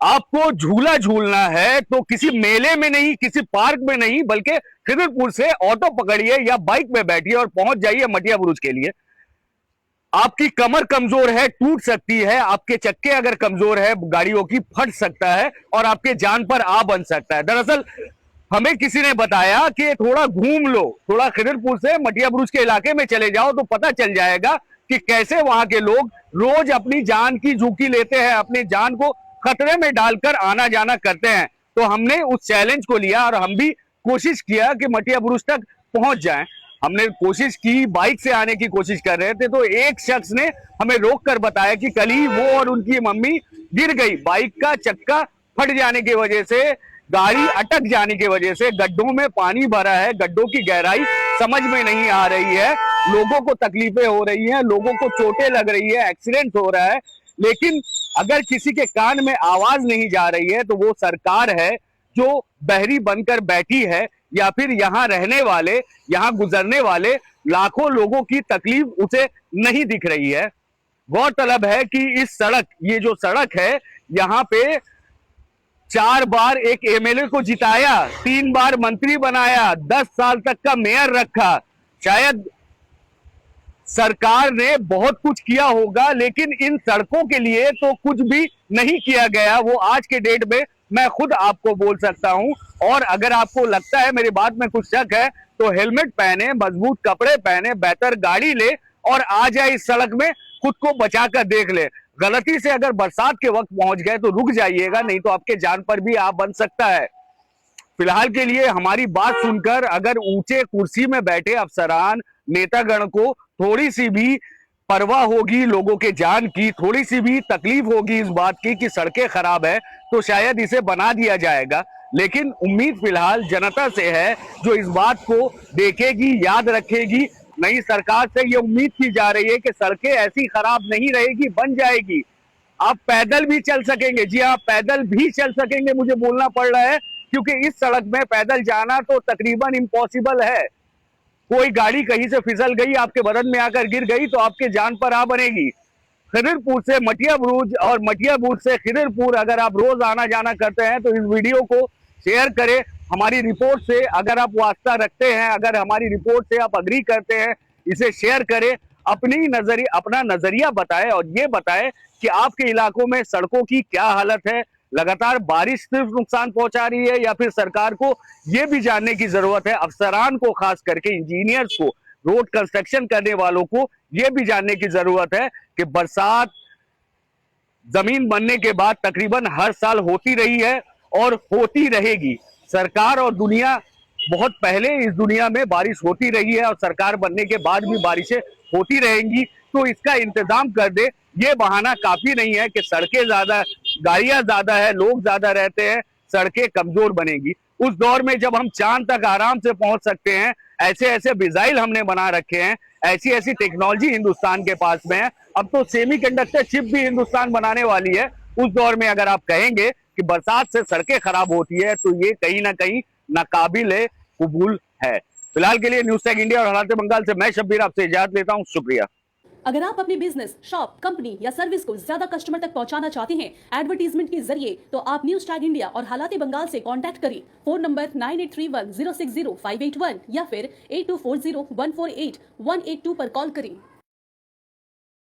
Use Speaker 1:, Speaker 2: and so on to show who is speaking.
Speaker 1: आपको झूला झूलना है तो किसी मेले में नहीं, किसी पार्क में नहीं, बल्कि खिदरपुर से ऑटो पकड़िए या बाइक में बैठिए और पहुंच जाइए मटिया बुरुज के लिए। आपकी कमर कमजोर है, टूट सकती है, आपके चक्के अगर कमजोर है गाड़ियों की, फट सकता है और आपके जान पर आ बन सकता है। दरअसल हमें किसी ने बताया कि थोड़ा घूम लो, थोड़ा खिदरपुर से मटिया बुरुज के इलाके में चले जाओ तो पता चल जाएगा कि कैसे वहां के लोग रोज अपनी जान की झुकी लेते हैं, अपनी जान को खतरे में डालकर आना जाना करते हैं। तो हमने उस चैलेंज को लिया और हम भी कोशिश किया कि मटिया बुरुज तक पहुंच जाएं। हमने कोशिश की, बाइक से आने की कोशिश कर रहे थे तो एक शख्स ने हमें रोक कर बताया कि कल ही वो और उनकी मम्मी गिर गई, बाइक का चक्का फट जाने की वजह से, गाड़ी अटक जाने की वजह से, गड्ढों में पानी भरा है, गड्ढों की गहराई समझ में नहीं आ रही है, लोगों को तकलीफें हो रही हैं, लोगों को चोटें लग रही है, एक्सीडेंट हो रहा है। लेकिन अगर किसी के कान में आवाज नहीं जा रही है तो वो सरकार है जो बहरी बनकर बैठी है, या फिर यहाँ रहने वाले, यहाँ गुजरने वाले लाखों लोगों की तकलीफ उसे नहीं दिख रही है। गौरतलब है कि इस सड़क, ये जो सड़क है, यहाँ पे 4 बार एक एमएलए को जिताया, 3 बार मंत्री बनाया, 10 साल तक का मेयर रखा। शायद सरकार ने बहुत कुछ किया होगा, लेकिन इन सड़कों के लिए तो कुछ भी नहीं किया गया। वो आज के डेट में मैं खुद आपको बोल सकता हूं। और अगर आपको लगता है, मेरी बात में कुछ शक है, तो हेलमेट पहने, मजबूत कपड़े पहने, बेहतर गाड़ी ले और आ जाए इस सड़क में, खुद को बचा कर देख ले। गलती से अगर बरसात के वक्त पहुंच गए तो रुक जाइएगा, नहीं तो आपके जान पर भी आ बन सकता है। फिलहाल के लिए हमारी बात सुनकर अगर ऊंचे कुर्सी में बैठे अफसरान, नेतागण को थोड़ी सी भी परवाह होगी लोगों के जान की, थोड़ी सी भी तकलीफ होगी इस बात की कि सड़कें खराब है, तो शायद इसे बना दिया जाएगा। लेकिन उम्मीद फिलहाल जनता से है, जो इस बात को देखेगी, याद रखेगी। नई सरकार से ये उम्मीद की जा रही है कि सड़कें ऐसी खराब नहीं रहेगी, बन जाएगी। आप पैदल भी चल सकेंगे, जी हाँ, पैदल भी चल सकेंगे, मुझे बोलना पड़ रहा है, क्योंकि इस सड़क में पैदल जाना तो तकरीबन इम्पॉसिबल है। कोई गाड़ी कहीं से फिसल गई, आपके बदन में आकर गिर गई तो आपके जान पर आ बनेगी। खिदरपुर से मटिया बुरुज और मटिया बुरुज से खिदरपुर अगर आप रोज आना जाना करते हैं तो इस वीडियो को शेयर करें। हमारी रिपोर्ट से अगर आप वास्ता रखते हैं, अगर हमारी रिपोर्ट से आप अग्री करते हैं, इसे शेयर करें, अपना नजरिया बताएं और ये बताएं कि आपके इलाकों में सड़कों की क्या हालत है। लगातार बारिश सिर्फ नुकसान पहुंचा रही है या फिर सरकार को यह भी जानने की जरूरत है, अफसरान को, खास करके इंजीनियर्स को, रोड कंस्ट्रक्शन करने वालों को यह भी जानने की जरूरत है कि बरसात जमीन बनने के बाद तकरीबन हर साल होती रही है और होती रहेगी। सरकार और दुनिया, बहुत पहले इस दुनिया में बारिश होती रही है और सरकार बनने के बाद भी बारिशें होती रहेंगी। तो इसका इंतजाम कर दे, ये बहाना काफी नहीं है कि सड़कें ज्यादा, गाड़ियां ज्यादा है, लोग ज्यादा रहते हैं, सड़कें कमजोर बनेगी। उस दौर में जब हम चांद तक आराम से पहुंच सकते हैं, ऐसे ऐसे मिसाइल हमने बना रखे हैं, ऐसी ऐसी टेक्नोलॉजी हिंदुस्तान के पास में है, अब तो सेमीकंडक्टर चिप भी हिंदुस्तान बनाने वाली है। उस दौर में अगर आप कहेंगे कि बरसात से सड़कें खराब होती है तो ये कहीं ना कहीं नाकाबिले कबूल है। फिलहाल के लिए न्यूज़ टैग इंडिया और हालात बंगाल से मैं शब्बीर आपसे इजाजत लेता हूं। शुक्रिया।
Speaker 2: अगर आप अपने बिजनेस, शॉप, कंपनी या सर्विस को ज्यादा कस्टमर तक पहुंचाना चाहते हैं एडवर्टीजमेंट के जरिए, तो आप न्यूज़ टैग इंडिया और हालात बंगाल से कांटेक्ट करें। फोन नंबर 9831060581 या फिर 8240148182 पर कॉल करें।